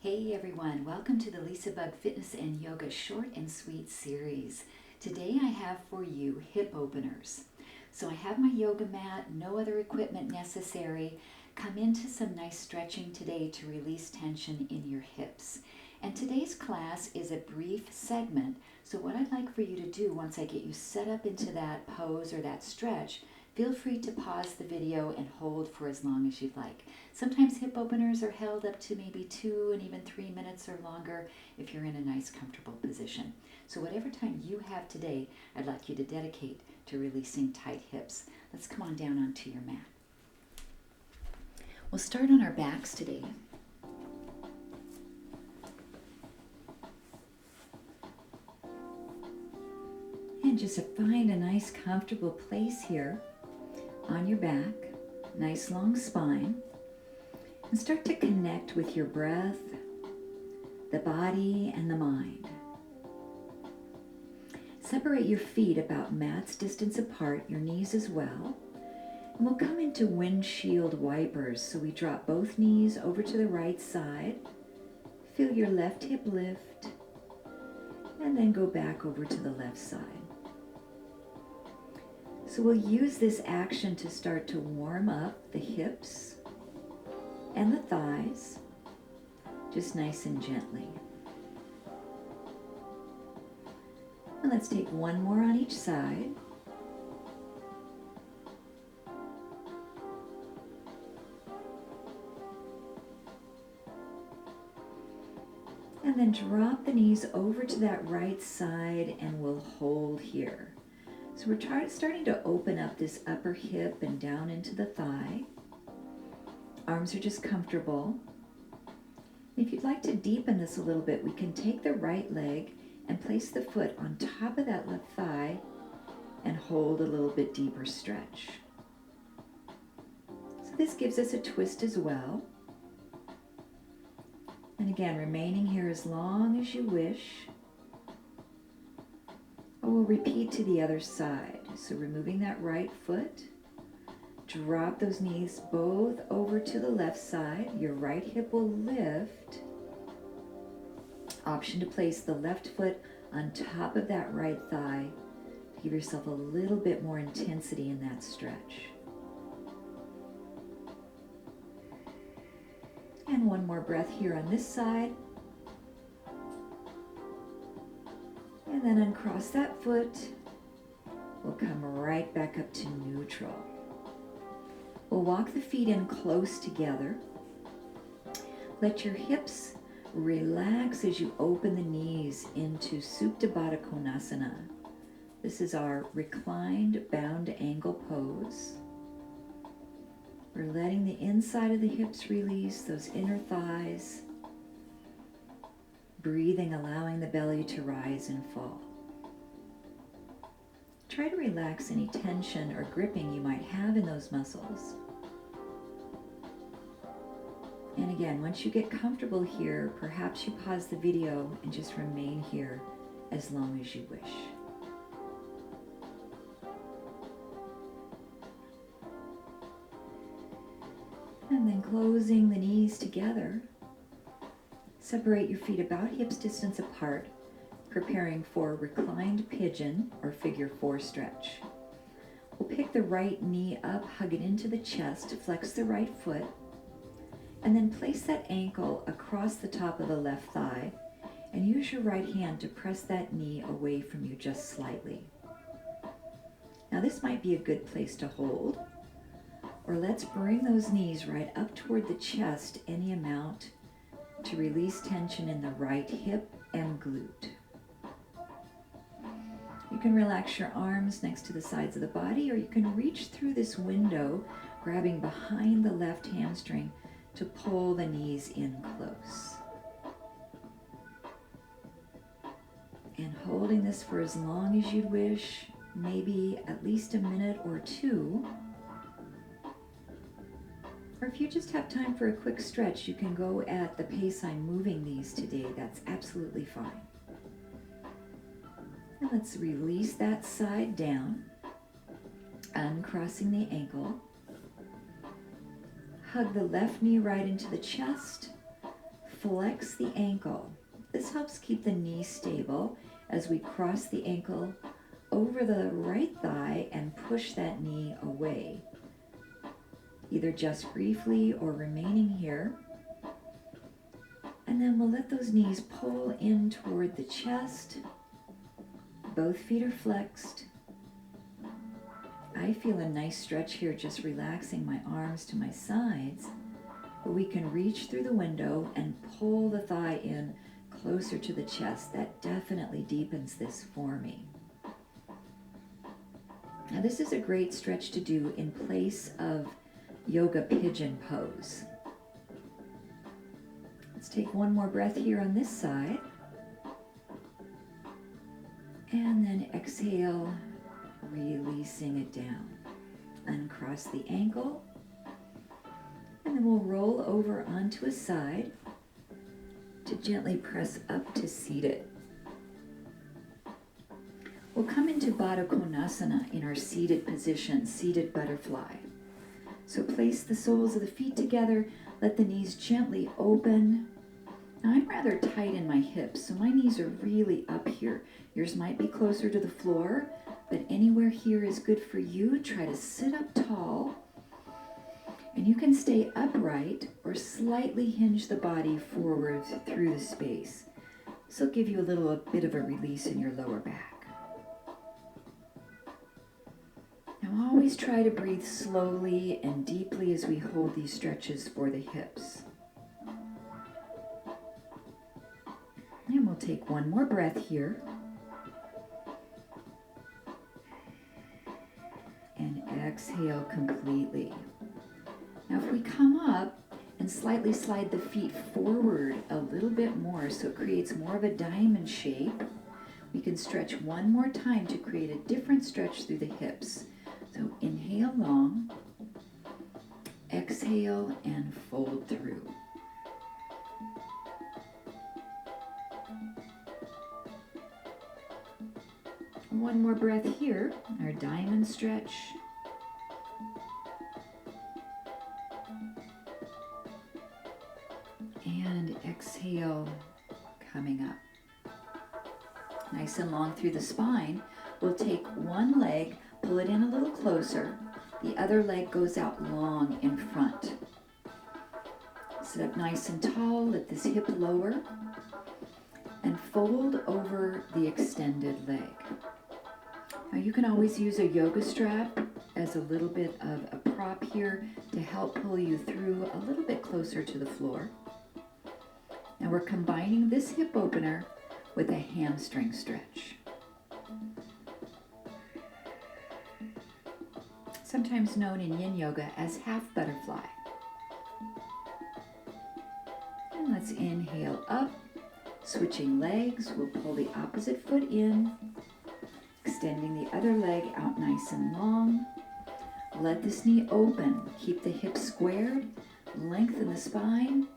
Hey everyone, welcome to the LisaBug Fitness and Yoga Short and Sweet series. Today I have for you hip openers. So I have my yoga mat, no other equipment necessary. Come into some nice stretching today to release tension in your hips. And today's class is a brief segment, so what I'd like for you to do once I get you set up into that pose or that stretch, feel free to pause the video and hold for as long as you'd like. Sometimes hip openers are held up to maybe 2 and even 3 minutes or longer if you're in a nice comfortable position. So whatever time you have today, I'd like you to dedicate to releasing tight hips. Let's come on down onto your mat. We'll start on our backs today. And just find a nice comfortable place here on your back, nice long spine, and start to connect with your breath, the body, and the mind. Separate your feet about mat's distance apart, your knees as well, and we'll come into windshield wipers. So we drop both knees over to the right side, feel your left hip lift, and then go back over to the left side. So we'll use this action to start to warm up the hips and the thighs, just nice and gently. And let's take one more on each side. And then drop the knees over to that right side and we'll hold here. So we're starting to open up this upper hip and down into the thigh. Arms are just comfortable. If you'd like to deepen this a little bit, we can take the right leg and place the foot on top of that left thigh and hold a little bit deeper stretch. So this gives us a twist as well. And again, remaining here as long as you wish. We'll repeat to the other side. So removing that right foot, drop those knees both over to the left side. Your right hip will lift. Option to place the left foot on top of that right thigh. Give yourself a little bit more intensity in that stretch. And one more breath here on this side. And then uncross that foot. We'll come right back up to neutral. We'll walk the feet in close together. Let your hips relax as you open the knees into Supta Baddha Konasana. This is our reclined bound angle pose. We're letting the inside of the hips release, those inner thighs. Breathing, allowing the belly to rise and fall. Try to relax any tension or gripping you might have in those muscles. And again, once you get comfortable here, perhaps you pause the video and just remain here as long as you wish. And then closing the knees together. Separate your feet about hips distance apart, preparing for reclined pigeon or figure 4 stretch. We'll pick the right knee up, hug it into the chest, flex the right foot, and then place that ankle across the top of the left thigh and use your right hand to press that knee away from you just slightly. Now this might be a good place to hold, or let's bring those knees right up toward the chest any amount to release tension in the right hip and glute. You can relax your arms next to the sides of the body, or you can reach through this window, grabbing behind the left hamstring to pull the knees in close. And holding this for as long as you'd wish, maybe at least a minute or 2. Or if you just have time for a quick stretch, you can go at the pace I'm moving these today. That's absolutely fine. And let's release that side down, uncrossing the ankle. Hug the left knee right into the chest. flex the ankle. This helps keep the knee stable as we cross the ankle over the right thigh and push that knee away, either just briefly or remaining here. And then we'll let those knees pull in toward the chest. Both feet are flexed. I feel a nice stretch here, just relaxing my arms to my sides, but we can reach through the window and pull the thigh in closer to the chest. That definitely deepens this for me. Now this is a great stretch to do in place of yoga pigeon pose. Let's take one more breath here on this side. And then exhale, releasing it down. Uncross the ankle. And then we'll roll over onto a side to gently press up to seated. We'll come into Baddha Konasana in our seated position, seated butterfly. So place the soles of the feet together, let the knees gently open. Now I'm rather tight in my hips, so my knees are really up here. Yours might be closer to the floor, but anywhere here is good for you. Try to sit up tall, and you can stay upright or slightly hinge the body forward through the space. This will give you a bit of a release in your lower back. Now always try to breathe slowly and deeply as we hold these stretches for the hips. And we'll take one more breath here. And exhale completely. Now if we come up and slightly slide the feet forward a little bit more so it creates more of a diamond shape, we can stretch one more time to create a different stretch through the hips. So inhale long, exhale and fold through. One more breath here, our diamond stretch. And exhale, coming up. Nice and long through the spine. We'll take one leg, pull it in a little closer. The other leg goes out long in front. Sit up nice and tall, let this hip lower, and fold over the extended leg. Now you can always use a yoga strap as a little bit of a prop here to help pull you through a little bit closer to the floor. Now we're combining this hip opener with a hamstring stretch. Sometimes known in yin yoga as half butterfly. And let's inhale up, switching legs. We'll pull the opposite foot in, extending the other leg out nice and long. Let this knee open. Keep the hips squared, lengthen the spine,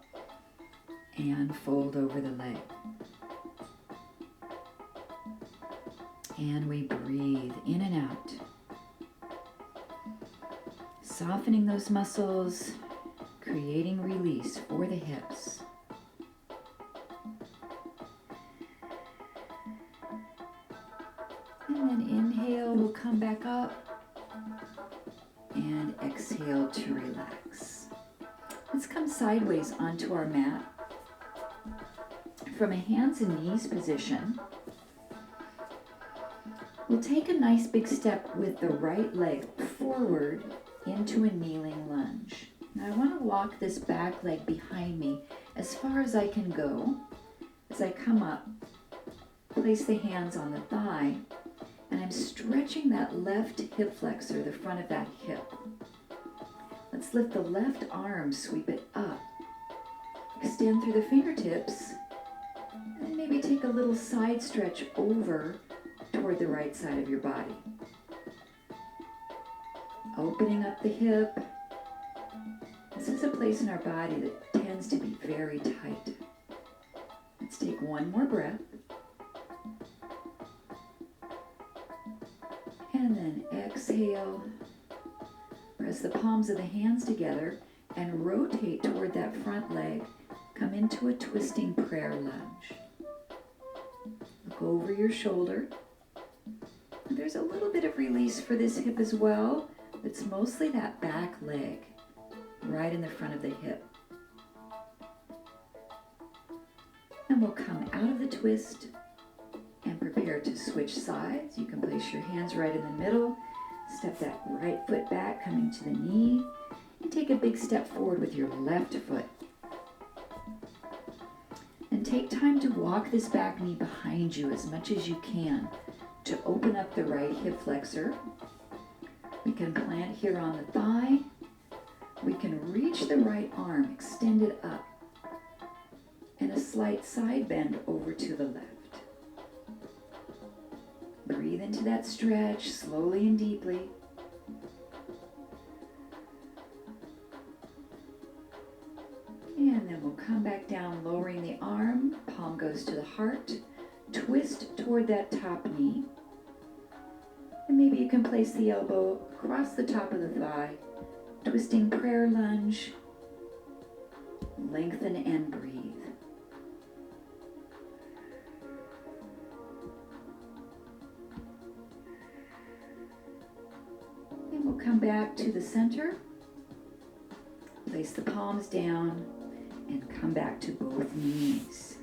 and fold over the leg. And we breathe in and out. Softening those muscles, creating release for the hips. And then inhale, we'll come back up. And exhale to relax. Let's come sideways onto our mat. From a hands and knees position, we'll take a nice big step with the right leg forward into a kneeling lunge. Now I want to walk this back leg behind me as far as I can go. As I come up, place the hands on the thigh, and I'm stretching that left hip flexor, the front of that hip. Let's lift the left arm, sweep it up. Extend through the fingertips, and maybe take a little side stretch over toward the right side of your body. Opening up the hip. This is a place in our body that tends to be very tight. Let's take one more breath. And then exhale. Press the palms of the hands together and rotate toward that front leg. Come into a twisting prayer lunge. Look over your shoulder. There's a little bit of release for this hip as well. It's mostly that back leg, right in the front of the hip. And we'll come out of the twist and prepare to switch sides. You can place your hands right in the middle, step that right foot back, coming to the knee, and take a big step forward with your left foot. And take time to walk this back knee behind you as much as you can to open up the right hip flexor. We can plant here on the thigh. We can reach the right arm, extend it up, and a slight side bend over to the left. Breathe into that stretch slowly and deeply. And then we'll come back down, lowering the arm. Palm goes to the heart. Twist toward that top knee. And maybe you can place the elbow across the top of the thigh. Twisting prayer lunge. Lengthen and breathe. And we'll come back to the center. Place the palms down and come back to both knees.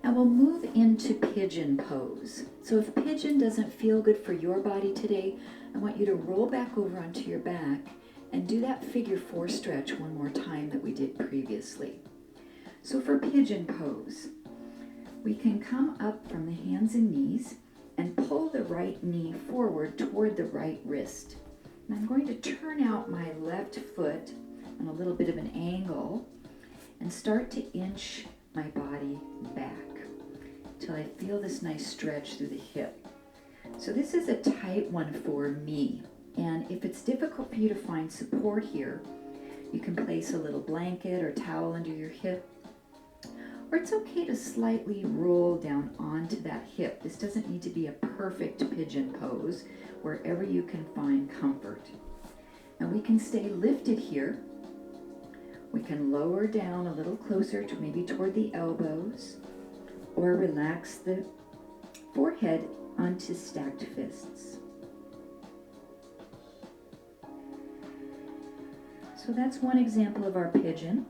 And we'll move into pigeon pose. So if pigeon doesn't feel good for your body today, I want you to roll back over onto your back and do that figure 4 stretch one more time that we did previously. So for pigeon pose, we can come up from the hands and knees and pull the right knee forward toward the right wrist. And I'm going to turn out my left foot on a little bit of an angle and start to inch my body back till I feel this nice stretch through the hip. So this is a tight one for me. And if it's difficult for you to find support here, you can place a little blanket or towel under your hip. Or it's okay to slightly roll down onto that hip. This doesn't need to be a perfect pigeon pose, wherever you can find comfort. And we can stay lifted here. We can lower down a little closer to maybe toward the elbows, or relax the forehead onto stacked fists. So that's one example of our pigeon.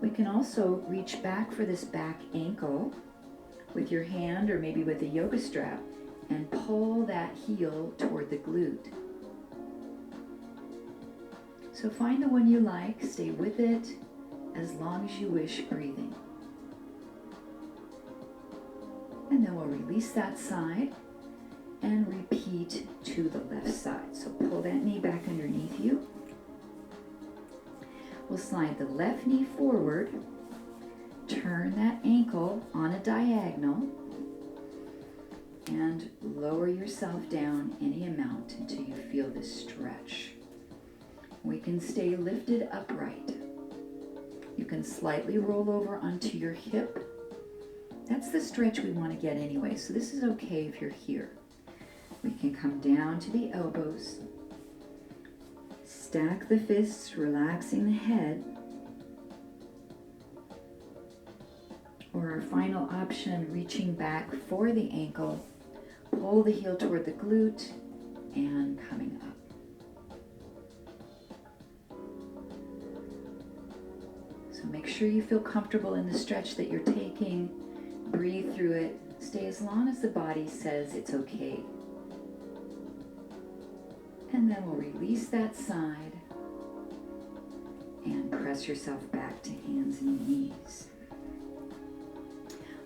We can also reach back for this back ankle with your hand or maybe with a yoga strap and pull that heel toward the glute. So find the one you like, stay with it as long as you wish, breathing. And then we'll release that side and repeat to the left side. So pull that knee back underneath you. We'll slide the left knee forward, turn that ankle on a diagonal, and lower yourself down any amount until you feel this stretch. We can stay lifted upright. You can slightly roll over onto your hip. That's the stretch we want to get anyway, so this is okay if you're here. We can come down to the elbows. Stack the fists, relaxing the head. Or our final option, reaching back for the ankle. Pull the heel toward the glute and coming up. So make sure you feel comfortable in the stretch that you're taking. Breathe through it. Stay as long as the body says it's okay. And then we'll release that side and press yourself back to hands and knees.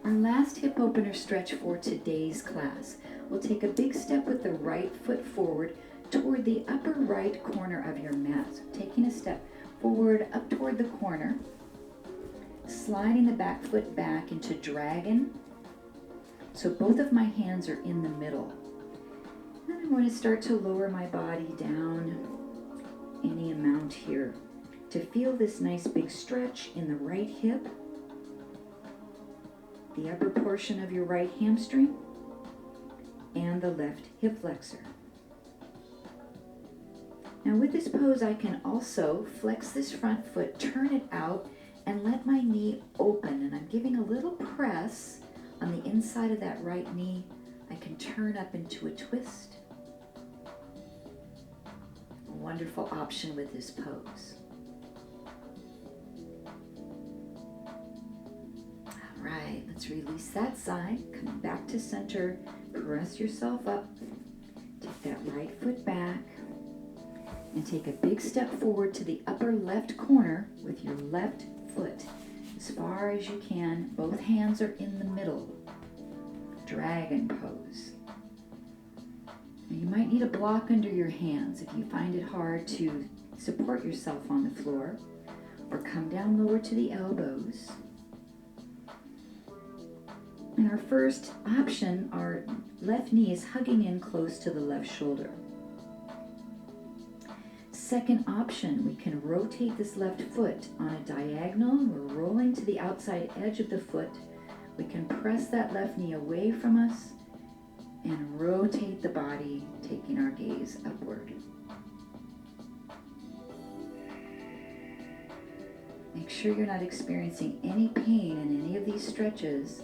Our last hip opener stretch for today's class. We'll take a big step with the right foot forward toward the upper right corner of your mat. So taking a step forward up toward the corner, sliding the back foot back into dragon. So both of my hands are in the middle. And I'm going to start to lower my body down any amount here to feel this nice big stretch in the right hip, the upper portion of your right hamstring, and the left hip flexor. Now with this pose, I can also flex this front foot, turn it out, and let my knee open, and I'm giving a little press on the inside of that right knee. I can turn up into a twist. A wonderful option with this pose. All right, let's release that side. Come back to center. Press yourself up. Take that right foot back. And take a big step forward to the upper left corner with your left foot as far as you can. Both hands are in the middle. Dragon pose. Now you might need a block under your hands if you find it hard to support yourself on the floor, or come down lower to the elbows. And our first option, our left knee is hugging in close to the left shoulder. Second option, we can rotate this left foot on a diagonal. We're rolling to the outside edge of the foot. We can press that left knee away from us and rotate the body, taking our gaze upward. Make sure you're not experiencing any pain in any of these stretches.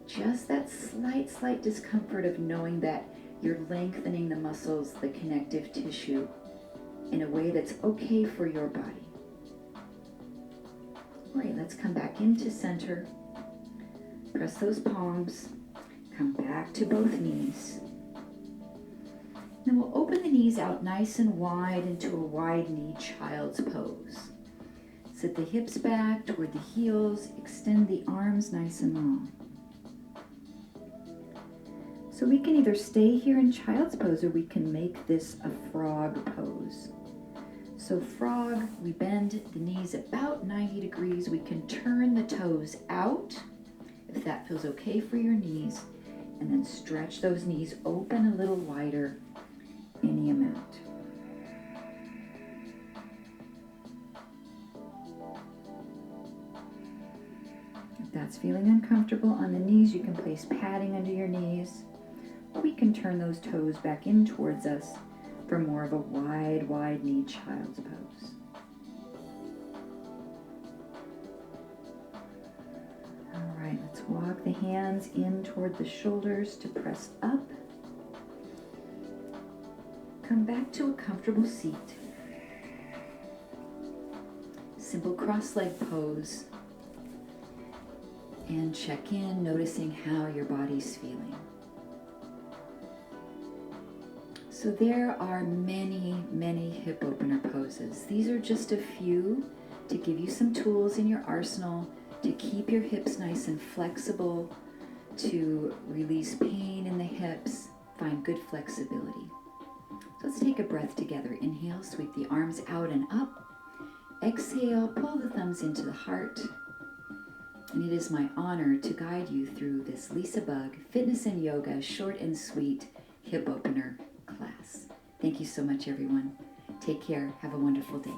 Just that slight discomfort of knowing that you're lengthening the muscles, the connective tissue, in a way that's okay for your body. All right, let's come back into center. Press those palms. Come back to both knees. Then we'll open the knees out nice and wide into a wide knee child's pose. Sit the hips back toward the heels. Extend the arms nice and long. So we can either stay here in child's pose or we can make this a frog pose. So frog, we bend the knees about 90 degrees. We can turn the toes out if that feels okay for your knees, and then stretch those knees open a little wider, any amount. If that's feeling uncomfortable on the knees, you can place padding under your knees. We can turn those toes back in towards us for more of a wide knee child's pose. All right, let's walk the hands in toward the shoulders to press up. Come back to a comfortable seat. Simple cross-leg pose. And check in, noticing how your body's feeling. So there are many hip opener poses. These are just a few to give you some tools in your arsenal to keep your hips nice and flexible, to release pain in the hips, find good flexibility. So let's take a breath together. Inhale, sweep the arms out and up. Exhale, pull the thumbs into the heart. And it is my honor to guide you through this LisaBug Fitness and Yoga short and sweet hip opener class. Thank you so much, everyone. Take care. Have a wonderful day.